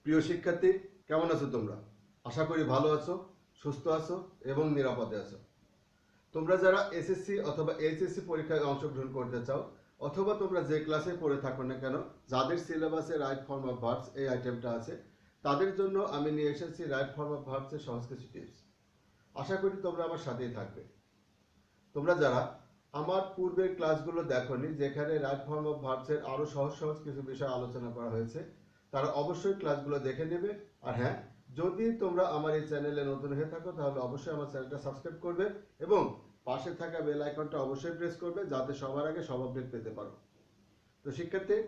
প্রিয় শিক্ষার্থী, কেমন আছো তোমরা? আশা করি ভালো আছো, সুস্থ আছো এবং নিরাপদে আছো। তোমরা যারা এসএসসি অথবা এইচএসসি পরীক্ষায় অংশগ্রহণ করতে চাও, অথবা তোমরা যে ক্লাসে পড়ে থাকো না কেন, যাদের সিলেবাসে রাইট ফর্ম অফ ভার্বস এই আইটেমটা আছে, তাদের জন্য আমি নিয়ে এসেছি রাইট ফর্ম অফ ভার্বসের সহজ কিছু টিপস। আশা করি তোমরা আমার সাথেই থাকবে। তোমরা যারা আমার পূর্বের ক্লাসগুলো দেখোনি, যেখানে রাইট ফর্ম অফ ভার্বসের আরো সহজ সহজ কিছু বিষয় আলোচনা করা হয়েছে, তারা অবশ্যই ক্লাসগুলো দেখে নেবে। আর হ্যাঁ, যদি তোমরা আমার এই চ্যানেলে নতুন হয়ে থাকো, তাহলে অবশ্যই আমার চ্যানেলটা সাবস্ক্রাইব করবে এবং পাশে থাকা বেল আইকনটা অবশ্যই প্রেস করবে, যাতে সবার আগে সব আপডেট পেতে পারো। তো শিক্ষার্থী,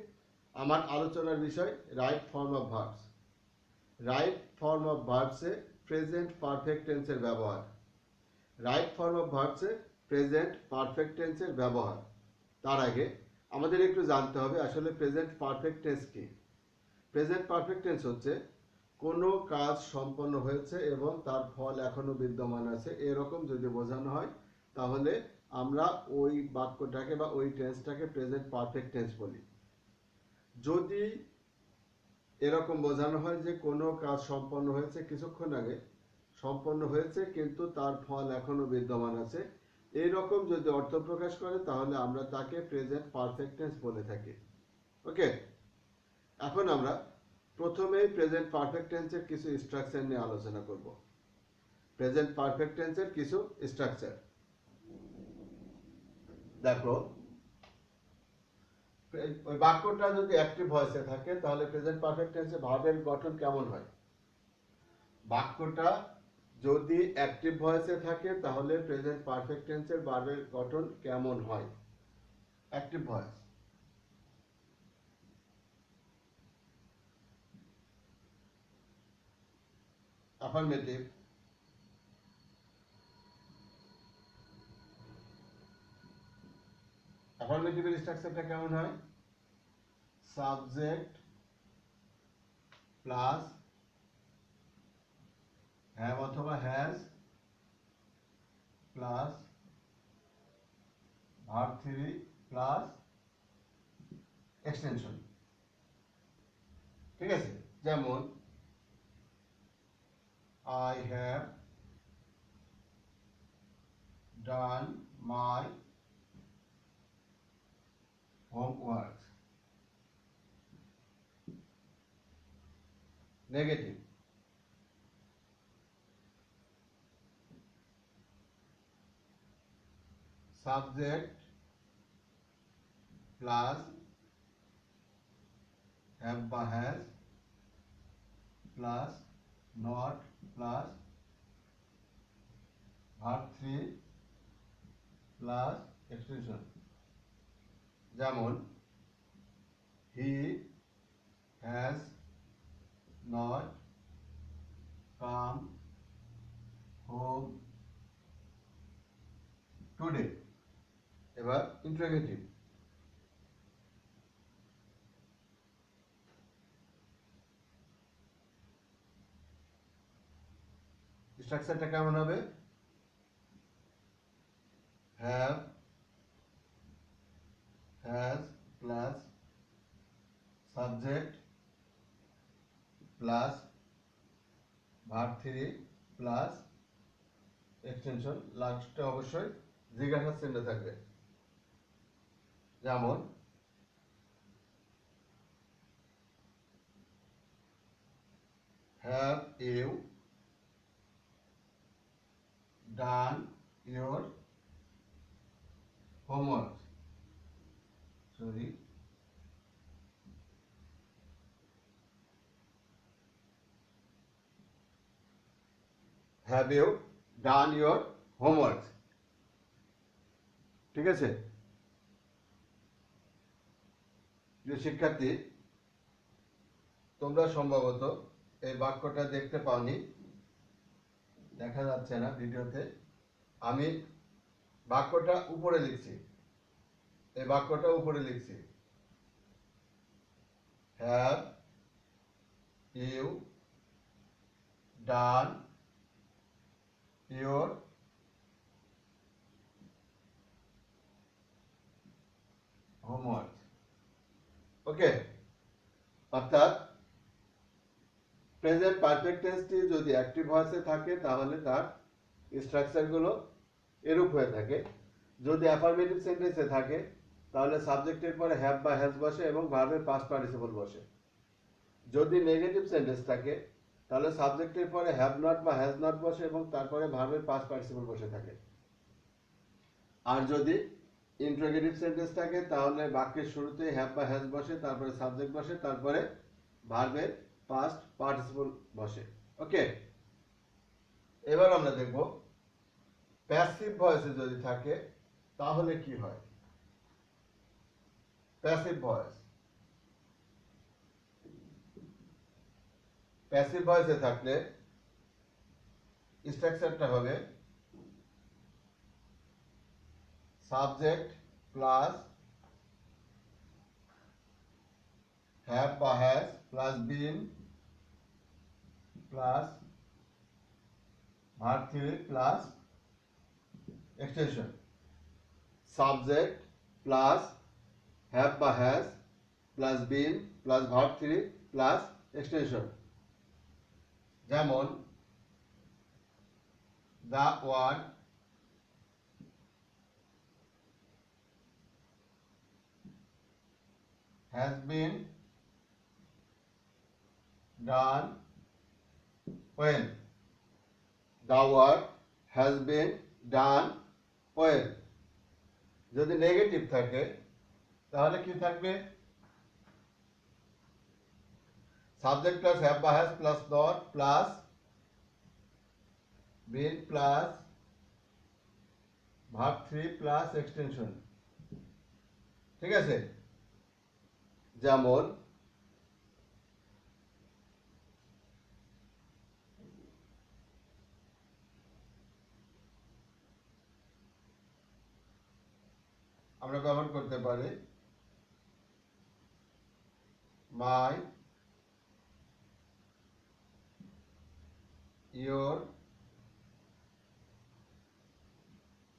আমার আলোচনার বিষয় right form of verbs. Right form of ভার্বসে প্রেজেন্ট পারফেক্ট টেন্সের ব্যবহার। রাইট ফর্ম অফ ভার্বসে প্রেজেন্ট পারফেক্ট টেন্সের ব্যবহার। তার আগে আমাদের একটু জানতে হবে আসলে প্রেজেন্ট পারফেক্ট টেন্স কি। প্রেজেন্ট পারফেক্ট টেন্স হচ্ছে কোনো কাজ সম্পন্ন হয়েছে এবং তার ফল এখনো বিদ্যমান আছে, এরকম যদি বোঝানো হয়, তাহলে আমরা ওই বাক্যটাকে বা ওই টেন্সটাকে প্রেজেন্ট পারফেক্ট টেন্স বলি। যদি এরকম বোঝানো হয় যে কোনো কাজ সম্পন্ন হয়েছে, কিছুক্ষণ আগে সম্পন্ন হয়েছে কিন্তু তার ফল এখনো বিদ্যমান আছে, এইরকম যদি অর্থ প্রকাশ করে, তাহলে আমরা তাকে প্রেজেন্ট পারফেক্ট টেন্স বলে থাকি। ওকে, এখন আমরা প্রথমেই প্রেজেন্ট পারফেক্ট টেন্সের কিছু স্ট্রাকচার নিয়ে আলোচনা করব। প্রেজেন্ট পারফেক্ট টেন্সের কিছু স্ট্রাকচার দেখো। ওই বাক্যটা যদি অ্যাক্টিভ ভয়েসে থাকে, তাহলে প্রেজেন্ট পারফেক্ট টেন্সে ভার্বের গঠন কেমন হয়? বাক্যটা যদি অ্যাক্টিভ ভয়েসে থাকে, তাহলে প্রেজেন্ট পারফেক্ট টেন্সের ভার্বের গঠন কেমন হয়? অ্যাক্টিভ ভয়েস, অ্যাফার্মেটিভ, অ্যাফার্মেটিভের স্ট্রাকচারটা কেমন হয়? সাবজেক্ট প্লাস হ্যাভ অথবা has plus verb three plus extension. ঠিক আছে, যেমন I have done my homework. Negative, subject plus have বা has plus not plus verb 3 plus extension। যেমন he has not come home today। এবার interrogative, স্ট্রাকচারটা কেমন হবে? have, has plus subject plus verb 3 plus extension, লাস্টে অবশ্যই জিজ্ঞাসা চিহ্ন থাকবে। যেমন have you done your homework? Sorry, have you done your homework? ঠিক আছে প্রিয় শিক্ষার্থী, তোমরা সম্ভবত এই বাক্যটা দেখতে পাওনি, দেখা যাচ্ছে না ভিডিওতে। আমি বাক্যটা উপরে লিখছি, এই বাক্যটা উপরে লিখছি, have you done your homework. Okay, অর্থাৎ প্রেজেন্ট পারফেক্ট টেন্সটি যদি অ্যাক্টিভ ভয়েসে থাকে তাহলে তার স্ট্রাকচারগুলো এরূপ হয়ে থাকে। যদি অ্যাফার্মেটিভ সেন্টেন্সে থাকে তাহলে সাবজেক্টের পরে হ্যাভ বা হ্যাজ বসে এবং ভার্বের পাস্ট পার্টিসিপল বসে। যদি নেগেটিভ সেন্টেন্স থাকে তাহলে সাবজেক্টের পরে হ্যাভ নট বা হ্যাজ নট বসে এবং তারপরে ভার্বের পাস্ট পার্টিসিপল বসে থাকে। আর যদি ইন্টারোগেটিভ সেন্টেন্স থাকে তাহলে বাক্যের শুরুতে হ্যাভ বা হ্যাজ বসে, তারপরে সাবজেক্ট বসে, তারপরে ভার্বের পাস্ট পার্টিসিপল বসে। ওকে, এবার আমরা দেখব প্যাসিভ ভয়েসে যদি থাকে তাহলে কি হয়। প্যাসিভ ভয়েসে থাকলে স্ট্রাকচারটা হবে সাবজেক্ট প্লাস হ্যাভ বা has plus been plus verb three plus extension. Subject plus have বা has plus been plus verb three plus extension. যেমন the word has been done well. The work has been done well. যদি negative থাকে তাহলে কি থাকবে? Subject plus have বা has plus not plus been plus verb three plus extension. ঠিক আছে? যেমন আমরা ব্যবহার করতে পারি মাই, your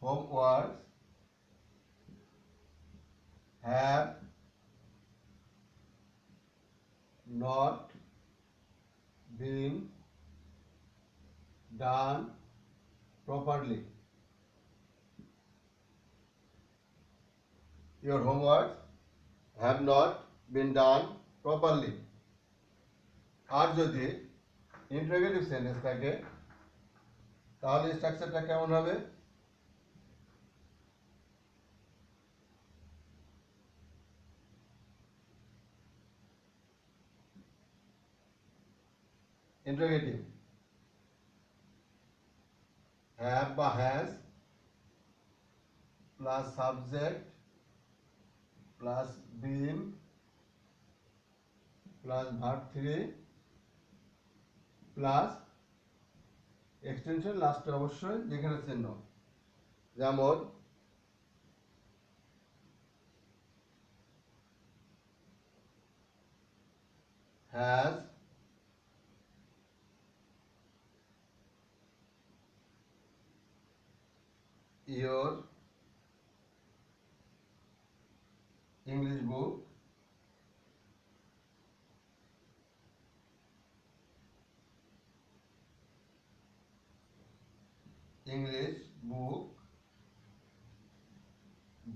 homeworks have not been done properly. Your homeworks have not been done properly. আর যদি ইন্টারোগেটিভ সেন্টেন্স থাকে তাহলে স্ট্রাকচারটা কেমন হবে? ইন্টারোগেটিভ হ্যাভ বা has plus subject plus been plus verb three plus extension লাস্টে অবশ্যই যেখানে চিহ্ন। যেমন has your English book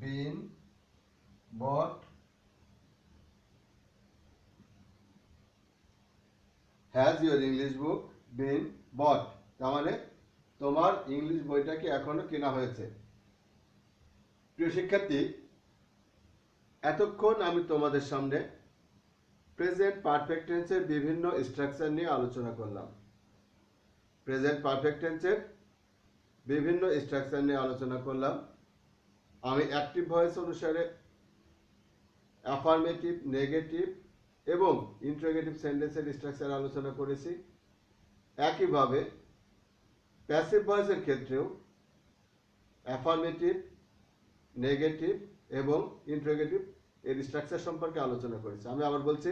been bought? Has your English book been bought? তার মানে তোমার ইংলিশ বইটা কি এখনো কেনা হয়েছে? প্রিয় শিক্ষার্থী, এতক্ষণ আমি তোমাদের সামনে প্রেজেন্ট পারফেক্ট টেন্সের বিভিন্ন স্ট্রাকচার নিয়ে আলোচনা করলাম। প্রেজেন্ট পারফেক্ট টেন্সের বিভিন্ন স্ট্রাকচার নিয়ে আলোচনা করলাম। আমি অ্যাক্টিভ ভয়েস অনুসারে অ্যাফার্মেটিভ, নেগেটিভ এবং ইন্টারোগেটিভ সেন্টেন্সের স্ট্রাকচার আলোচনা করেছি। একইভাবে প্যাসিভ ভয়েসের ক্ষেত্রেও অ্যাফার্মেটিভ, নেগেটিভ এবং ইন্টারোগেটিভ এর স্ট্রাকচার সম্পর্কে আলোচনা করেছি। আমি আবার বলছি,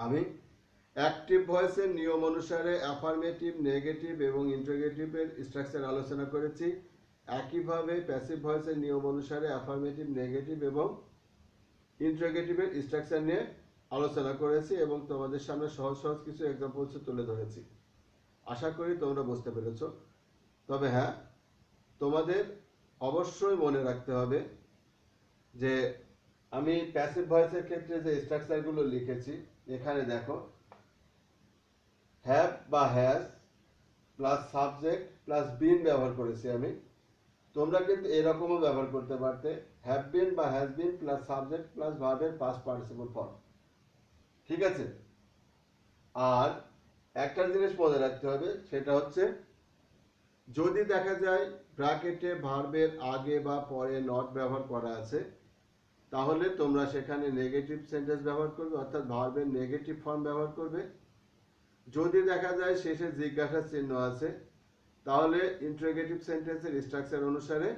আমি অ্যাক্টিভ ভয়েসের নিয়ম অনুসারে অ্যাফার্মেটিভ, নেগেটিভ এবং ইন্টারোগেটিভের স্ট্রাকচার আলোচনা করেছি। একইভাবে প্যাসিভ ভয়েসের নিয়ম অনুসারে অ্যাফার্মেটিভ, নেগেটিভ এবং ইন্টারোগেটিভের স্ট্রাকচার নিয়ে আলোচনা করেছি এবং তোমাদের সামনে সহজ সহজ কিছু এক্সাম্পলস তুলে ধরেছি। আশা করি তোমরা বুঝতে পেরেছো। তবে হ্যাঁ, তোমাদের অবশ্যই মনে রাখতে হবে যে আমি প্যাসিভ ভয়েসের ক্ষেত্রে যে স্ট্রাকচারগুলো লিখেছি, এখানে দেখো হ্যাভ বা has plus subject plus been ব্যবহার করেছি আমি। তোমরা কিন্তু এরকমও ব্যবহার করতে পারতে, হ্যাভ বিন বা has been plus subject plus ভার্বের পাস্ট পার্টিসিপল ফর্ম। ঠিক আছে? আর একটা জিনিস মনে রাখতে হবে, সেটা হচ্ছে যদি দেখা যায় ব্র্যাকেটে ভার্বের আগে বা পরে নট ব্যবহার করা আছে, তাহলে তোমরা সেখানে নেগেটিভ সেন্টেন্স ব্যবহার করবে, অর্থাৎ ভার্বের নেগেটিভ ফর্ম ব্যবহার করবে। যদি দেখা যায় শেষে জিজ্ঞাসা চিহ্ন আছে, তাহলে ইন্টারোগেটিভ সেন্টেন্সের স্ট্রাকচার অনুসারে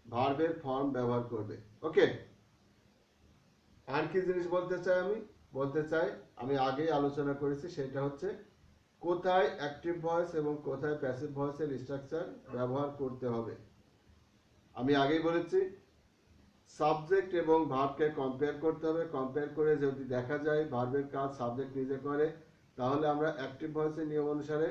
ভার্বের ফর্ম ব্যবহার করবে। ওকে? আর কি জিনিস বলতে চাই আমি আগেই আলোচনা করেছি, সেটা হচ্ছে কোথায় অ্যাক্টিভ ভয়েস এবং কোথায় প্যাসিভ ভয়েসের স্ট্রাকচার ব্যবহার করতে হবে। আমি আগেই বলেছি সাবজেক্ট এবং ভার্বকে কম্পেয়ার করতে হবে। কম্পেয়ার করে যদি দেখা যায় ভার্বের কাজ সাবজেক্ট নিজে করে, তাহলে আমরা অ্যাক্টিভ ভয়েসের নিয়ম অনুসারে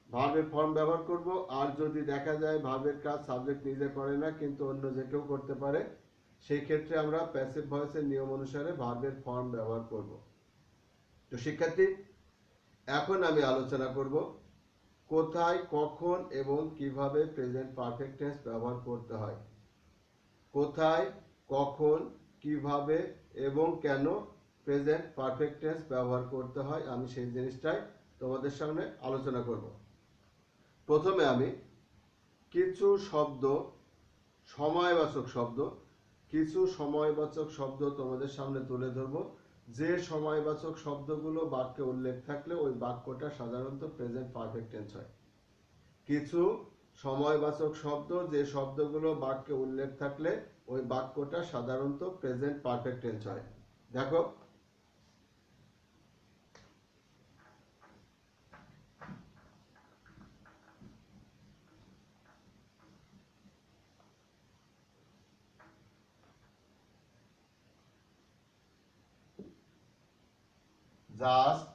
ভার্বের ফর্ম ব্যবহার করব। আর যদি দেখা যায় ভার্বের কাজ সাবজেক্ট নিজে করে না কিন্তু অন্য যে কেউ করতে পারে, সেই ক্ষেত্রে আমরা প্যাসিভ ভয়েসের নিয়ম অনুসারে ভার্বের ফর্ম ব্যবহার করব। তো শিক্ষার্থী, এখন আমি আলোচনা করব কোথায়, কখন এবং কিভাবে প্রেজেন্ট পারফেক্ট টেন্স ব্যবহার করতে হয়। কোথায়, কখন, কিভাবে এবং কেন প্রেজেন্ট পারফেক্ট টেন্স ব্যবহার করতে হয়, আমি সেই জিনিসটাই তোমাদের সামনে আলোচনা করব। প্রথমে আমি কিছু সময়বাচক শব্দ তোমাদের সামনে তুলে ধরব, যে সময়বাচক শব্দগুলো বাক্যে উল্লেখ থাকলে ওই বাক্যটা সাধারণত প্রেজেন্ট পারফেক্ট টেন্স হয়। কিছু সময়বাচক শব্দ, যে শব্দগুলো বাক্যে উল্লেখ থাকলে ওই বাক্যটা সাধারণত প্রেজেন্ট পারফেক্ট টেন্স হয়। দেখো, just,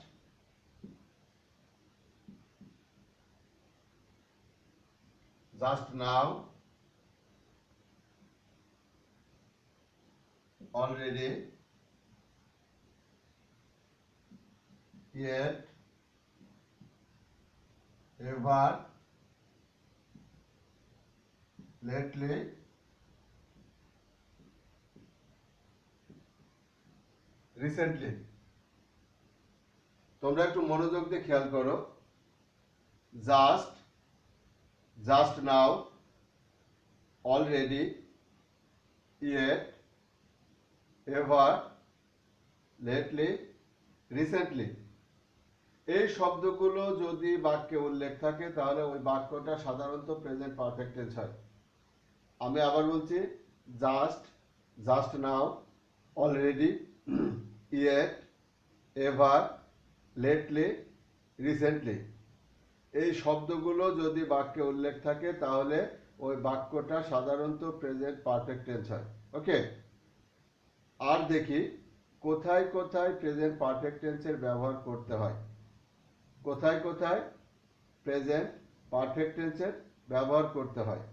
just now, already, yet, ever, lately, recently। তোমরা একটু মনোযোগ দিয়ে খেয়াল করো। Just, just now, already, yet, ever, lately, recently, এই শব্দগুলো যদি বাক্যে উল্লেখ থাকে তাহলে ওই বাক্যটা সাধারণত প্রেজেন্ট পারফেক্ট টেন্স হয়। আমি আবার বলছি, just, just now, already, yet, ever, lately, recently, এই শব্দগুলো যদি বাক্যে উল্লেখ থাকে তাহলে ওই বাক্যটা সাধারণত প্রেজেন্ট পারফেক্ট টেন্স হয়। ওকে? আর দেখি কোথায় কোথায় প্রেজেন্ট পারফেক্ট টেন্সের ব্যবহার করতে হয়। কোথায় কোথায় প্রেজেন্ট পারফেক্ট টেন্সের ব্যবহার করতে হয়।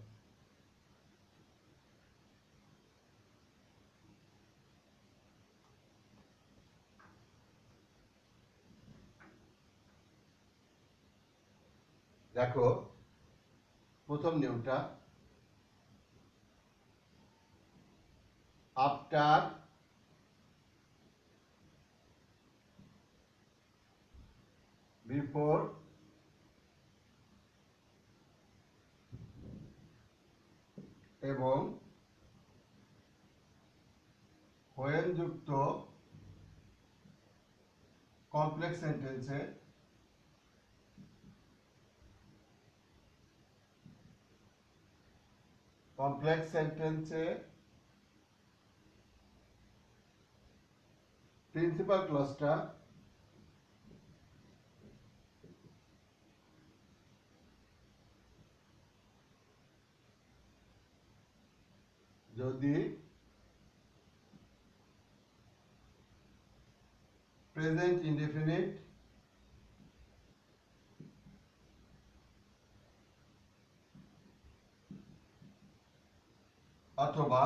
দেখো, প্রথম নিয়মটা, আফটার, বিফোর, এবং when যুক্ত কমপ্লেক্স সেন্টেন্সে প্রিন্সিপাল ক্লজটা যদি প্রেজেন্ট ইনডেফিনিট অথবা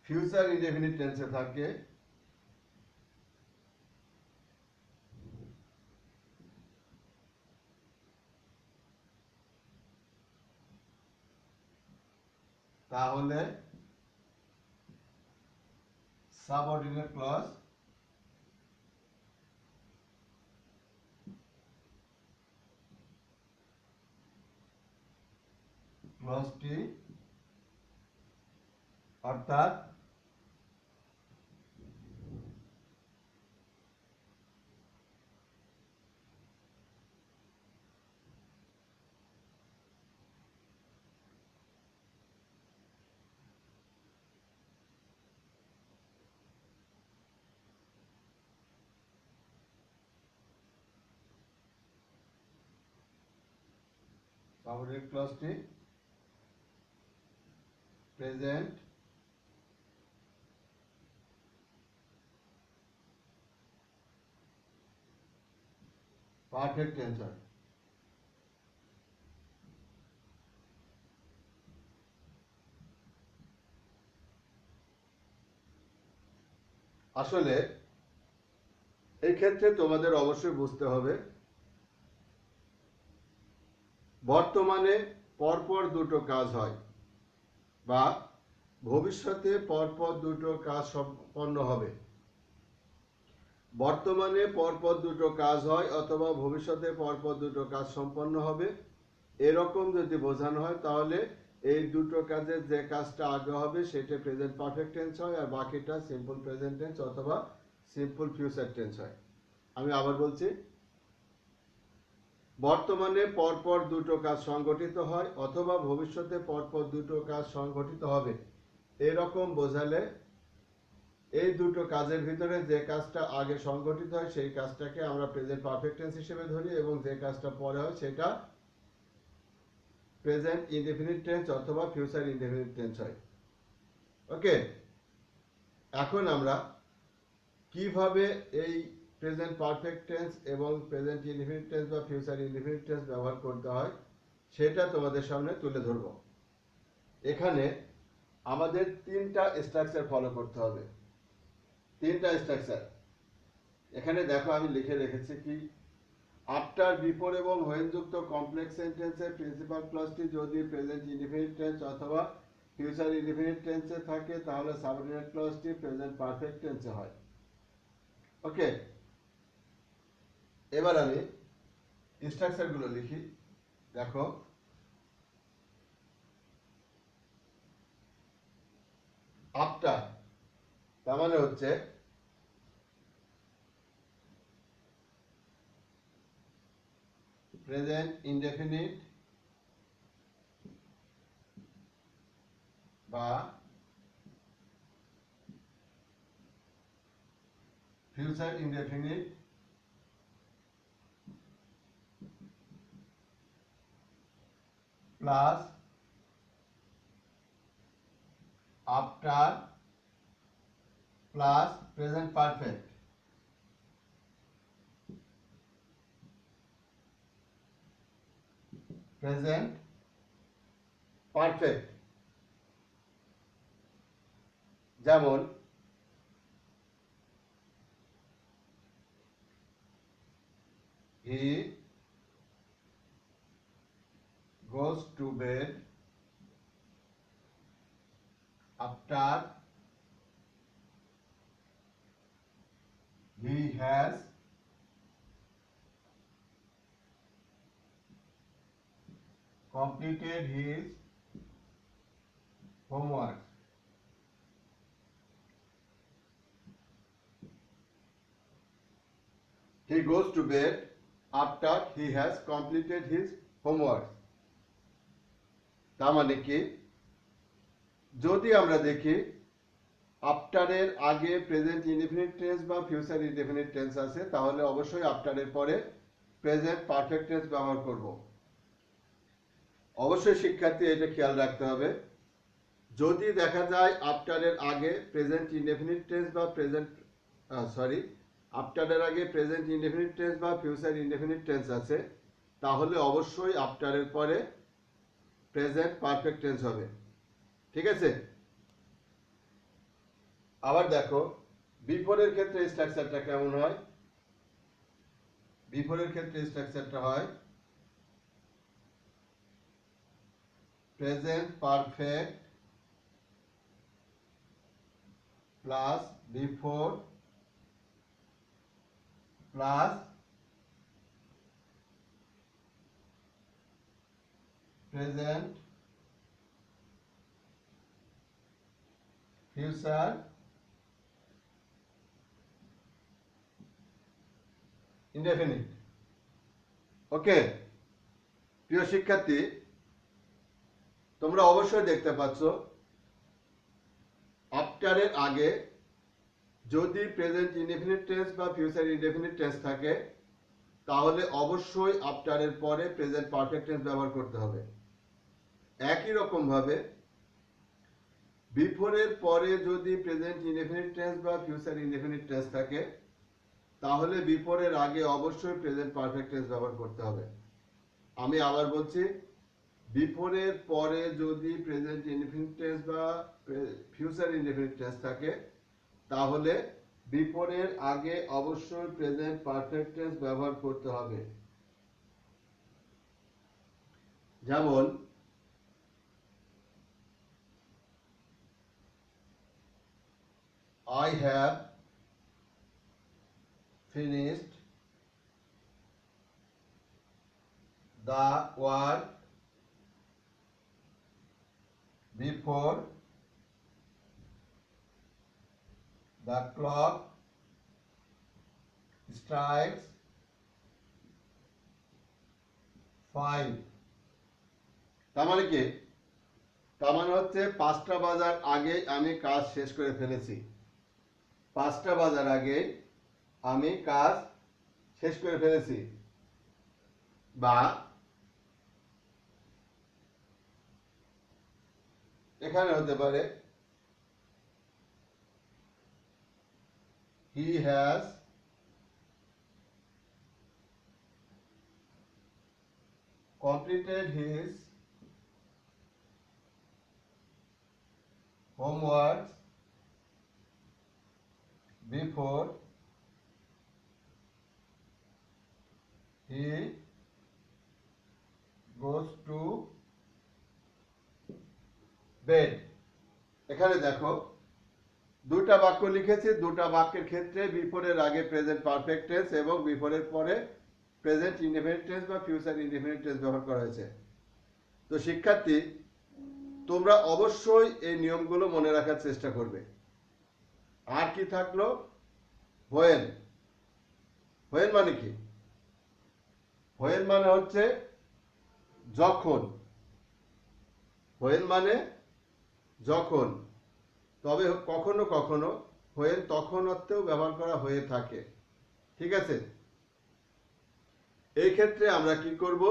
ফিউচার ইনডেফিনিট টেন্সে থাকে তাহলে সাবঅর্ডিনেট ক্লজটি অর্থাৎ সাবঅর্ডিনেট ক্লজটি প্রেজেন্ট পারফেক্ট টেন্স হয়। আসলে এই ক্ষেত্রে তোমাদের অবশ্যই বুঝতে হবে বর্তমানে পরপর দুটো কাজ হয় বা ভবিষ্যতে পরপর দুটো কাজ সম্পন্ন হবে। বর্তমানে পরপর দুটো কাজ হয় অথবা ভবিষ্যতে পরপর দুটো কাজ সম্পন্ন হবে, এরকম যদি বোঝানো হয় তাহলে এই দুটো কাজের যে কাজটা আগে হবে সেটা প্রেজেন্ট পারফেক্ট টেন্স হয় আর বাকিটা সিম্পল প্রেজেন্ট টেন্স অথবা সিম্পল ফিউচার টেন্স হয়। আমি আবার বলছি, বর্তমানে পরপর দুটো কাজ সংগঠিত হয় অথবা ভবিষ্যতে পরপর দুটো কাজ সংগঠিত হবে, এরকম বোঝালে এই দুটো কাজের ভিতরে যে কাজটা আগে সংগঠিত হয় সেই কাজটাকে আমরা প্রেজেন্ট পারফেক্ট টেন্স হিসেবে ধরি এবং যে কাজটা পরে হয় সেটা প্রেজেন্ট ইনডেফিনিট টেন্স অথবা ফিউচার ইনডেফিনিট টেন্স হয়। ওকে, এখন আমরা কিভাবে এই প্রেজেন্ট পারফেক্ট টেন্স এবং প্রেজেন্ট ইনডেফিনিট টেন্স বা ফিউচার ইনডেফিনিট টেন্স ব্যবহার করতে হয় সেটা তোমাদের সামনে তুলে ধরব। এখানে আমাদের তিনটা স্ট্রাকচার ফলো করতে হবে। তিনটা স্ট্রাকচার এখানে দেখো আমি লিখে রেখেছি কি, আফটার, বিফোর এবং হোয়েন যুক্ত কমপ্লেক্স সেন্টেন্সের প্রিন্সিপাল ক্লজটি যদি প্রেজেন্ট ইনডেফিনিট টেন্স অথবা ফিউচার ইনডেফিনিট টেন্সে থাকে তাহলে সাবঅর্ডিনেট ক্লজটি প্রেজেন্ট পারফেক্ট টেন্সে হয়। ওকে, এবার আমি স্ট্রাকচারগুলো লিখি। দেখো, আফটার তার মানে হচ্ছে প্রেজেন্ট ইনডেফিনিট বা future indefinite plus after plus present perfect. Present perfect যেমন he goes to bed after he has completed his homework. He goes to bed after he has completed his homework. তার মানে কি, যদি আমরা দেখি আফটারের আগে present indefinite tense বা future indefinite tense আছে তাহলে অবশ্যই আফটারের পরে প্রেজেন্ট পারফেক্ট টেন্স ব্যবহার করব। অবশ্যই শিক্ষার্থী এটা খেয়াল রাখতে হবে যদি দেখা যায় আফটারের আগে প্রেজেন্ট ইনডেফিনিট টেন্স বা আফটারের আগে প্রেজেন্ট ইনডেফিনিট টেন্স বা ফিউচার ইনডেফিনিট টেন্স আছে, তাহলে অবশ্যই আফটারের পরে প্রেজেন্ট পারফেক্ট টেন্স হবে। ঠিক আছে? আবার দেখো বিফোরের ক্ষেত্রে স্ট্রাকচারটা কেমন হয়। বিফোরের ক্ষেত্রে স্ট্রাকচারটা হয় present perfect plus before plus present future indefinite. Okay প্রিয় শিক্ষার্থী, তোমরা অবশ্যই দেখতে পাচ্ছ আফটারের আগে যদি প্রেজেন্ট ইনডেফিনিট টেন্স বা ফিউচার ইনডেফিনিট টেন্স থাকে, তাহলে অবশ্যই আফটারের পরে প্রেজেন্ট পারফেক্ট টেন্স ব্যবহার করতে হবে। একই রকম ভাবে বিফোরের পরে যদি প্রেজেন্ট ইনডেফিনিট টেন্স বা ফিউচার ইনডেফিনিট টেন্স থাকে, তাহলে বিফোরের আগে অবশ্যই প্রেজেন্ট পারফেক্ট টেন্স ব্যবহার করতে হবে। আমি আবার বলছি, বিফোরের পরে যদি প্রেজেন্ট ইনডেফিনিট টেন্স বা ফিউচার ইনডেফিনিট টেন্স থাকে, তাহলে বিফোরের আগে অবশ্যই প্রেজেন্ট পারফেক্ট টেন্স ব্যবহার করতে হবে। যেমন I have finished the work before the clock strikes 5। তার মানে কি? তার মানে হচ্ছে 5টা বাজার আগে আমি কাজ শেষ করে ফেলেছি। 5টা বাজার আগে আমি কাজ শেষ করে ফেলেছি। বা এখানে হতে পারে he has completed his homework before he goes to bed। এখানে দেখো দুটা বাক্য লিখেছি, দুটা বাক্যের ক্ষেত্রে বিফোরের আগে প্রেজেন্ট পারফেক্ট টেন্স এবং বিফোরের পরে প্রেজেন্ট ইনডেফিনিট টেন্স বা ফিউচার ইনডেফিনিট টেন্স ব্যবহার করা হয়েছে। তো শিক্ষার্থী, তোমরা অবশ্যই এই নিয়মগুলো মনে রাখার চেষ্টা করবে। আর কি থাকলো? হোয়েন। হোয়েন মানে কি? হোয়েন মানে হচ্ছে যখন। হোয়েন মানে যখন। তবে কখনো কখনো হোয়েন তখন অর্থেও ব্যবহার করা হয়ে থাকে। ঠিক আছে? এই ক্ষেত্রে আমরা কি করব?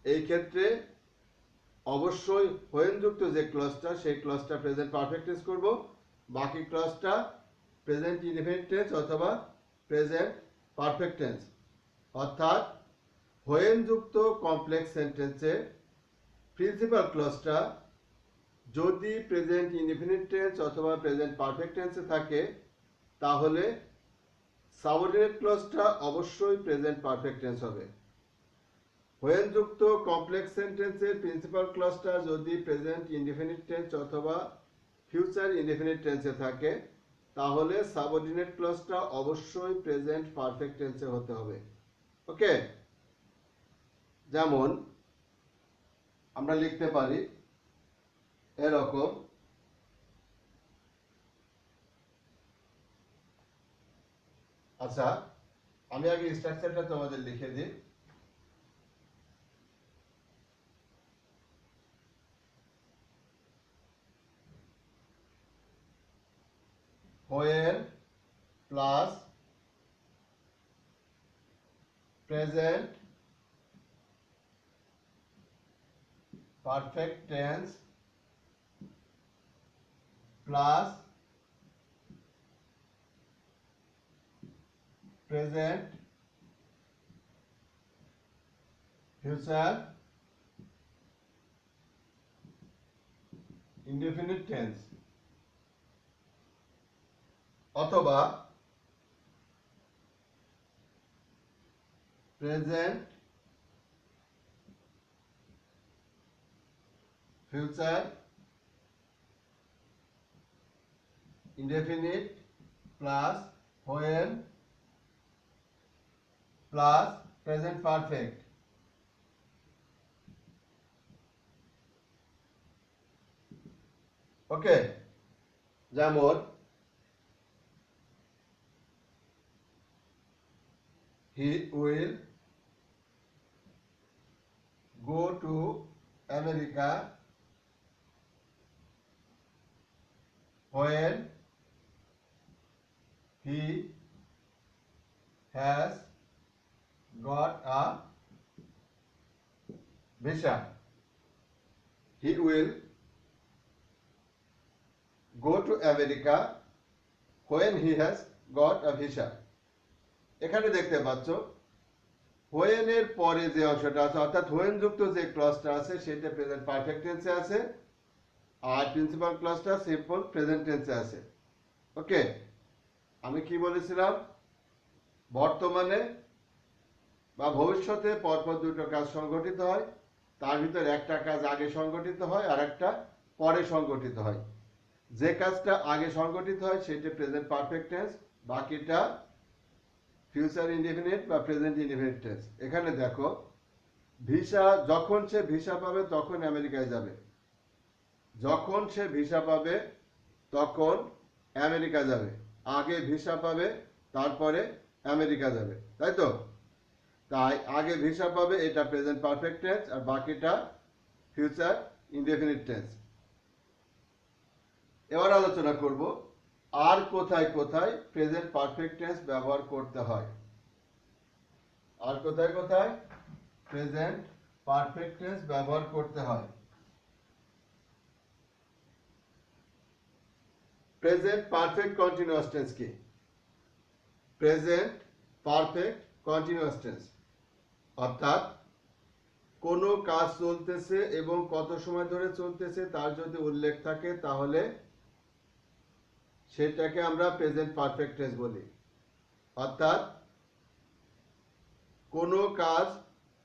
এই ক্ষেত্রে অবশ্যই হোয়েন যুক্ত যে ক্লজটা, সেই ক্লজটা প্রেজেন্ট পারফেক্ট টেন্স করব, বাকি ক্লজটা প্রেজেন্ট ইনডেফিনিট টেন্স অথবা প্রেজেন্ট পারফেক্ট টেন্স। অর্থাৎ হোয়েন যুক্ত কমপ্লেক্স সেন্টেন্সে প্রিন্সিপাল ক্লজটা যদি প্রেজেন্ট ইনডেফিনিট টেন্স অথবা প্রেজেন্ট পারফেক্ট টেন্সে থাকে, তাহলে সাবঅর্ডিনেট ক্লজটা অবশ্যই প্রেজেন্ট পারফেক্ট টেন্স হবে। হোয়েন যুক্ত কমপ্লেক্স সেন্টেন্সের প্রিন্সিপাল ক্লজটা যদি প্রেজেন্ট ইনডেফিনিট টেন্স অথবা ফিউচার ইনডেফিনিট টেন্সে থাকে, তাহলে সাবঅর্ডিনেট ক্লজটা অবশ্যই প্রেজেন্ট পারফেক্ট টেন্সে হতে হবে। ওকে? যেমন আমরা লিখতে পারি এরকম, আচ্ছা আমি আগে স্ট্রাকচারটা তোমাদের লিখে দিই। When plus present perfect tense plus present future indefinite tense, অথবা present future indefinite plus when plus present perfect. Okay, যেমন he will go to America when he has got a visa. He will go to America when he has got a visa. এখানে দেখতে পাচ্ছ when এর পরে যে অংশটা আছে অর্থাৎ when যুক্ত যে ক্লজটা আছে সেটা প্রেজেন্ট পারফেক্ট টেন্সে আছে, আর প্রিন্সিপাল ক্লজটা সিম্পল প্রেজেন্ট টেন্সে আছে। ওকে, আমি কি বলেছিলাম, বর্তমানে বা ভবিষ্যতে পরপর দুটো কাজ সংগঠিত হয়, তার ভিতর একটা কাজ আগে সংগঠিত হয় আর একটা পরে সংগঠিত হয়। যে কাজটা আগে সংগঠিত হয় সেটা প্রেজেন্ট পারফেক্ট টেন্স, বাকিটা ফিউচার ইনডেফিনিট বা প্রেজেন্ট ইনডেফিনিট টেন্স। এখানে দেখো ভিসা, যখন সে ভিসা পাবে তখন আমেরিকায় যাবে, যখন সে ভিসা পাবে তখন আমেরিকা যাবে, আগে ভিসা পাবে তারপরে আমেরিকা যাবে, তাই তো? তাই আগে ভিসা পাবে এটা প্রেজেন্ট পারফেক্ট টেন্স আর বাকিটা ফিউচার ইনডেফিনিট টেন্স। এবার আলোচনা করব আর কোথায় কোথায় প্রেজেন্ট পারফেক্ট টেন্স ব্যবহার করতে হয়। আর কোথায় কোথায় প্রেজেন্ট পারফেক্ট টেন্স ব্যবহার করতে হয়। প্রেজেন্ট পারফেক্ট কন্টিনিউয়াস টেন্স কি? প্রেজেন্ট পারফেক্ট কন্টিনিউয়াস টেন্স অর্থাৎ কোনো কাজ চলতেছে এবং কত সময় ধরে চলতেছে তার যদি উল্লেখ থাকে তাহলে সেটাকে আমরা প্রেজেন্ট পারফেক্ট টেন্স বলি। অর্থাৎ কোনো কাজ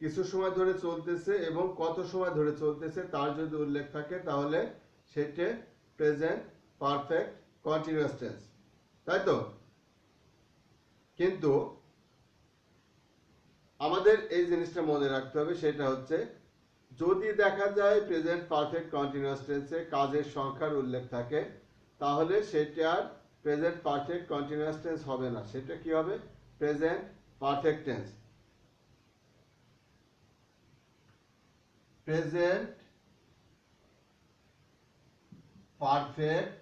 কিছু সময় ধরে চলতেছে এবং কত সময় ধরে চলতেছে তার যদি উল্লেখ থাকে তাহলে সেটা প্রেজেন্ট পারফেক্ট কন্টিনিউয়াস টেন্স, তাই তো? কিন্তু আমাদের এই জিনিসটা মনে রাখতে হবে, সেটা হচ্ছে যদি দেখা যায় প্রেজেন্ট পারফেক্ট কন্টিনিউয়াস টেন্সে কাজের সংখ্যার উল্লেখ থাকে তাহলে সেটা আর প্রেজেন্ট পারফেক্ট কন্টিনিউয়াস টেন্স হবে না, সেটা কি হবে? Present perfect tense. Present perfect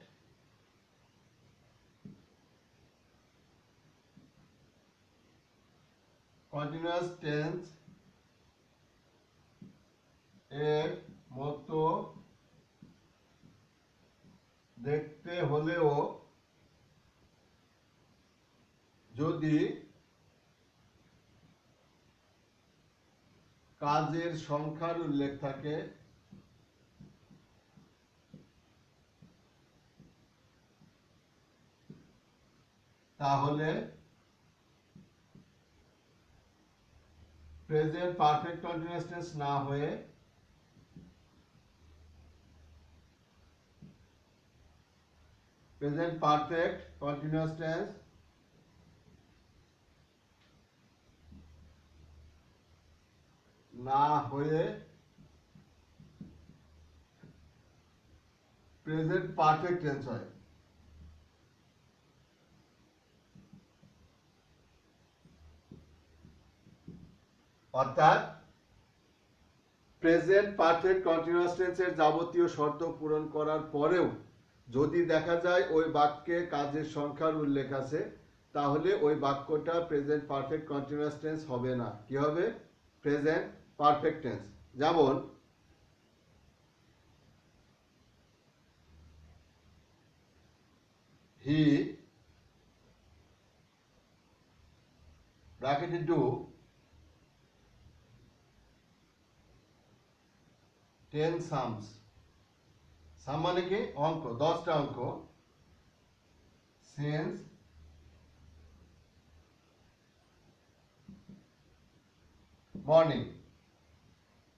continuous tense এর মতো দেখতে হলেও যদি কাজের সংখ্যার উল্লেখ থাকে তাহলে প্রেজেন্ট পারফেক্ট কন্টিনিউয়াস টেন্স না হয়ে প্রেজেন্ট পারফেক্ট কন্টিনিউয়াস টেন্স না হয়ে প্রেজেন্ট পারফেক্ট টেন্স হয়। অর্থাৎ প্রেজেন্ট পারফেক্ট কন্টিনিউয়াস টেন্সের যাবতীয় শর্ত পূরণ করার পরেও যদি দেখা যায় ওই বাক্যে কাজের সংখ্যার উল্লেখ আছে তাহলে ওই বাক্যটা প্রেজেন্ট পারফেক্ট কন্টিনিউয়াস টেন্স হবে না, কি হবে? Present perfect tense. যেমন হি ব্র্যাকেটে ডু 10 সামস। সাম মানে কি? অঙ্ক, 10টা অঙ্ক। Since morning.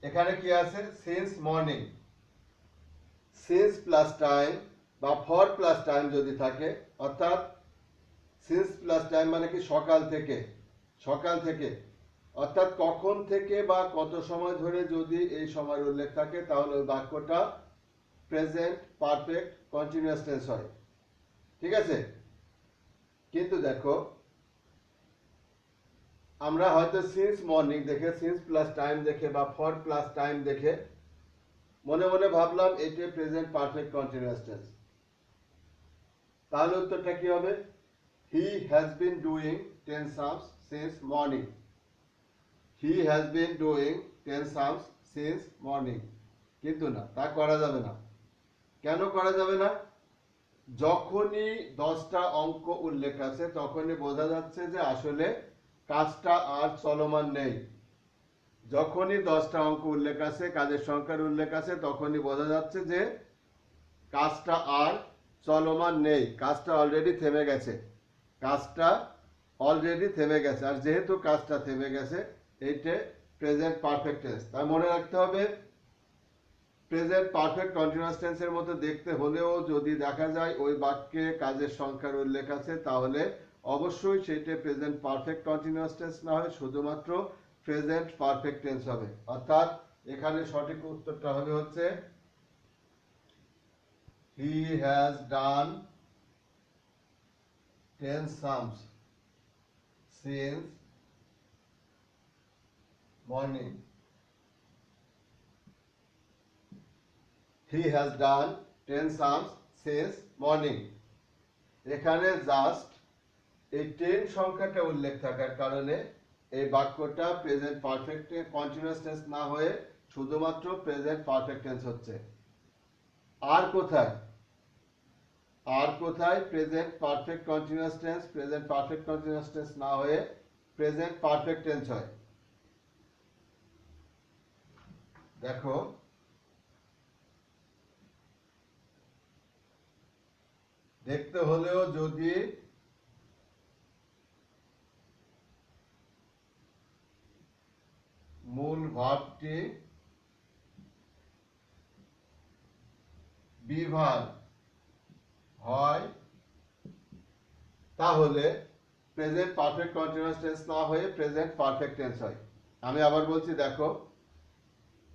এখানে কি আছে? Since morning. Since plus time বা ফর প্লাস টাইম যদি থাকে, অর্থাৎ সিন্স প্লাস টাইম মানে কি? সকাল থেকে, সকাল থেকে অর্থাৎ কখন থেকে বা কত সময় ধরে যদি এই সময়ের উল্লেখ থাকে তাহলে ওই বাক্যটা প্রেজেন্ট পারফেক্ট কন্টিনিউয়াস টেন্স হয়। ঠিক আছে? কিন্তু দেখো, আমরা হয়তো সিন্স মর্নিং দেখে, সিন্স প্লাস টাইম দেখে বা ফর প্লাস টাইম দেখে মনে মনে ভাবলাম এটা প্রেজেন্ট পারফেক্ট কন্টিনিউয়াস টেন্স। তাহলে উত্তরটা কি হবে? He has been doing 10 sums since morning. He has been doing 10 sums since morning. কিন্তু না, তা করা যাবে না। কেন করা যাবে না? যখনই 10টা অঙ্ক উল্লেখ আছে তখনই বোঝা যাচ্ছে যে আসলে কাজটা আর চলমান নেই। যখনই 10টা অঙ্ক উল্লেখ আছে, কাজের সংখ্যার উল্লেখ আছে, তখনই বোঝা যাচ্ছে যে কাজটা আর চলমান নেই, কাজটা অলরেডি থেমে গেছে। কাজটা অলরেডি থেমে গেছে। আর যেহেতু কাজটা থেমে গেছে, এইটা প্রেজেন্ট পারফেক্ট টেন্স। তাই মনে রাখতে হবে, প্রেজেন্ট পারফেক্ট কন্টিনিউয়াস টেন্সের মতো দেখতে হলেও যদি দেখা যায় ওই বাক্যে কাজের সংখ্যার উল্লেখ আছে, তাহলে অবশ্যই সেটা প্রেজেন্ট পারফেক্ট কন্টিনিউয়াস টেন্স না হয় শুধুমাত্র প্রেজেন্ট পারফেক্ট টেন্স হবে। অর্থাৎ এখানে সঠিক উত্তরটা হবে হচ্ছে he has done 10 sums since morning. He has done 10 sums since morning. এখানে জাস্ট এই 10 সংখ্যাটা উল্লেখ থাকার কারণে এই বাক্যটা প্রেজেন্ট পারফেক্ট কন্টিনিউয়াস টেন্স না হয়ে শুধুমাত্র প্রেজেন্ট পারফেক্ট টেন্স হচ্ছে। আর কোথায়? আর কোথায় present perfect continuous tense present perfect continuous tense না হয়ে প্রেজেন্ট পারফেক্ট টেন্স হয়? দেখো, দেখতে হলেও যদি মূল ভার্বটি বিভার হয় তাহলে প্রেজেন্ট পারফেক্ট কন্টিনিউয়াস টেন্স না হয়ে প্রেজেন্ট পারফেক্ট টেন্স হয়। আমি আবার বলছি, দেখো,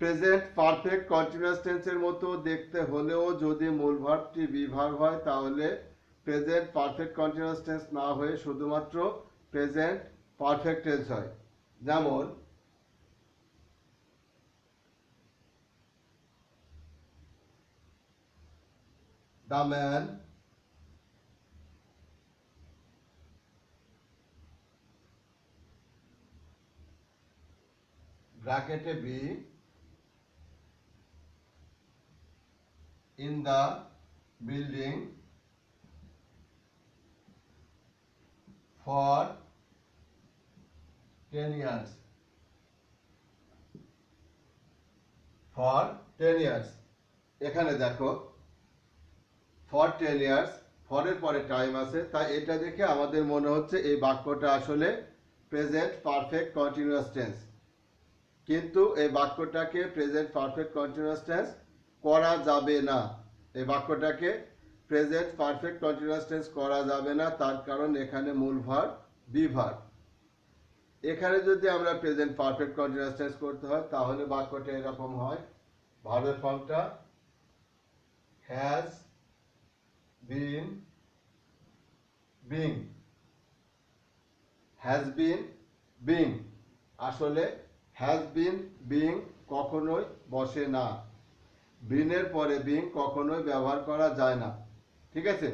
প্রেজেন্ট পারফেক্ট কন্টিনিউয়াস টেন্সের মতো দেখতে হলেও যদি মূল ভার্বটি বিভার হয় তাহলে প্রেজেন্ট পারফেক্ট কন্টিনিউয়াস টেন্স না হয়ে শুধুমাত্র প্রেজেন্ট পারফেক্ট টেন্স হয়। যেমন the man ব্র্যাকেটে be in the building for 10 years. For 10 years. এখানে দেখো, for 10 years, for এর পরে টাইম আছে, তাই এটা দেখে আমাদের মনে হচ্ছে এই বাক্যটা আসলে প্রেজেন্ট পারফেক্ট কন্টিনিউয়াস টেন্স। কিন্তু এই বাক্যটাকে প্রেজেন্ট পারফেক্ট কন্টিনিউয়াস টেন্স করা যাবে না। এই বাক্যটাকে প্রেজেন্ট পারফেক্ট কন্টিনিউয়াস টেন্স করা যাবে না, তার কারণ এখানে মূল ভার্ব বি ভার্ব। এখানে যদি আমরা প্রেজেন্ট পারফেক্ট কন্টিনিউয়াস টেন্স করতে হয় তাহলে বাক্যটা এরকম হয়, ভার্বের ফর্মটা has been being. Has been being, আসলে হ্যাজ বিন বিং কখনোই বসে না। বিনের পরে বিং কখনোই ব্যবহার করা যায় না। ঠিক আছে?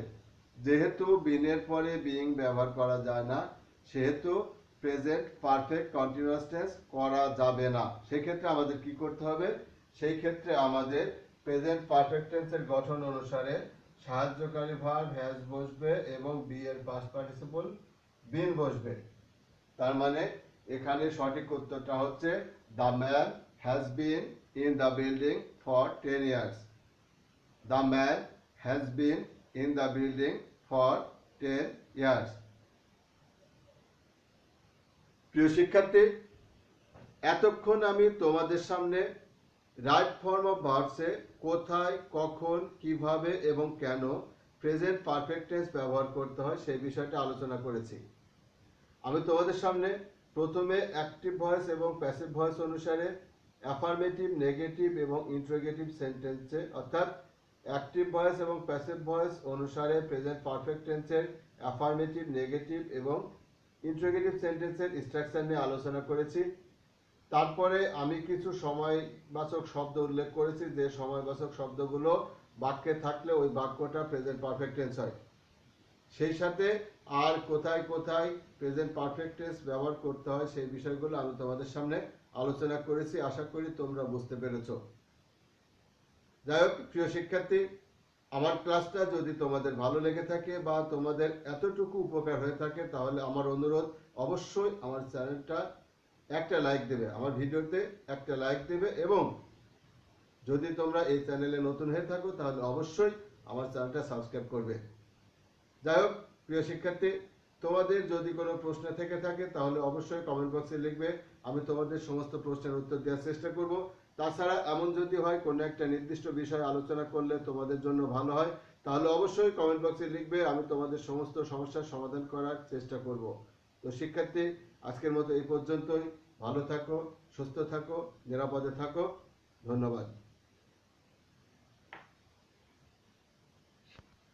যেহেতু বিনের পরে বিং ব্যবহার করা যায় না, সেহেতু প্রেজেন্ট পারফেক্ট কন্টিনিউয়াস টেন্স করা যাবে না। সেক্ষেত্রে আমাদের কি করতে হবে? সেই ক্ষেত্রে আমাদের প্রেজেন্ট পারফেক্ট টেন্সের গঠন অনুসারে সাহায্যকারী ভার্ব হ্যাজ বসবে এবং বি এর পাস্ট পার্টিসিপল বিন বসবে। তার মানে এখানে সঠিক উত্তরটা হচ্ছে the man has been in the building for 10 years। The man has been in the building for 10 years। প্রিয় শিক্ষার্থী, এতক্ষণ আমি তোমাদের সামনে রাইট ফর্ম অফ ভার্বসে কোথায়, কখন, কিভাবে এবং কেন প্রেজেন্ট পারফেক্ট টেন্স ব্যবহার করতে হয় সেই বিষয়টা আলোচনা করেছি। আমি তোমাদের সামনে প্রথমে অ্যাক্টিভ ভয়েস এবং প্যাসিভ ভয়েস অনুসারে অ্যাফার্মেটিভ, নেগেটিভ এবং ইন্টারোগেটিভ সেন্টেন্সে অর্থাৎ অ্যাক্টিভ ভয়েস এবং প্যাসিভ ভয়েস অনুসারে প্রেজেন্ট পারফেক্ট টেন্সের অ্যাফার্মেটিভ, নেগেটিভ এবং ইন্টারোগেটিভ সেন্টেন্সের স্ট্রাকচার নিয়ে আলোচনা করেছি। তারপরে আমি কিছু সময়বাচক শব্দ উল্লেখ করেছি, যে সময়বাচক শব্দগুলো বাক্যে থাকলে ওই বাক্যটা প্রেজেন্ট পারফেক্ট টেন্স হয়। সেই সাথে আর কোথায় কোথায় প্রেজেন্ট পারফেক্ট টেন্স ব্যবহার করতে হয় সেই বিষয়গুলো আমি তোমাদের সামনে আলোচনা করেছি। আশা করি তোমরা বুঝতে পেরেছো। যাই হোক প্রিয় শিক্ষার্থী, আমার ক্লাসটা যদি তোমাদের ভালো লেগে থাকে বা তোমাদের এতটুকু উপকার হয়ে থাকে, তাহলে আমার অনুরোধ অবশ্যই আমার চ্যানেলটা একটা লাইক দেবে, আমার ভিডিওতে একটা লাইক দেবে এবং যদি তোমরা এই চ্যানেলে নতুন হয়ে থাকো তাহলে অবশ্যই আমার চ্যানেলটা সাবস্ক্রাইব করবে। যাই হোক প্রিয় শিক্ষার্থী, তোমাদের যদি কোনো প্রশ্ন থেকে থাকে তাহলে অবশ্যই কমেন্ট বক্সে লিখবে, আমি তোমাদের সমস্ত প্রশ্নের উত্তর দেওয়ার চেষ্টা করব। তাছাড়া এমন যদি হয় কোনো একটা নির্দিষ্ট বিষয় আলোচনা করলে তোমাদের জন্য ভালো হয়, তাহলে অবশ্যই কমেন্ট বক্সে লিখবে, আমি তোমাদের সমস্ত সমস্যার সমাধান করার চেষ্টা করব। তো শিক্ষার্থী, আজকের মতো এই পর্যন্তই। ভালো থাকো, সুস্থ থাকো, নিরাপদে থাকো। ধন্যবাদ।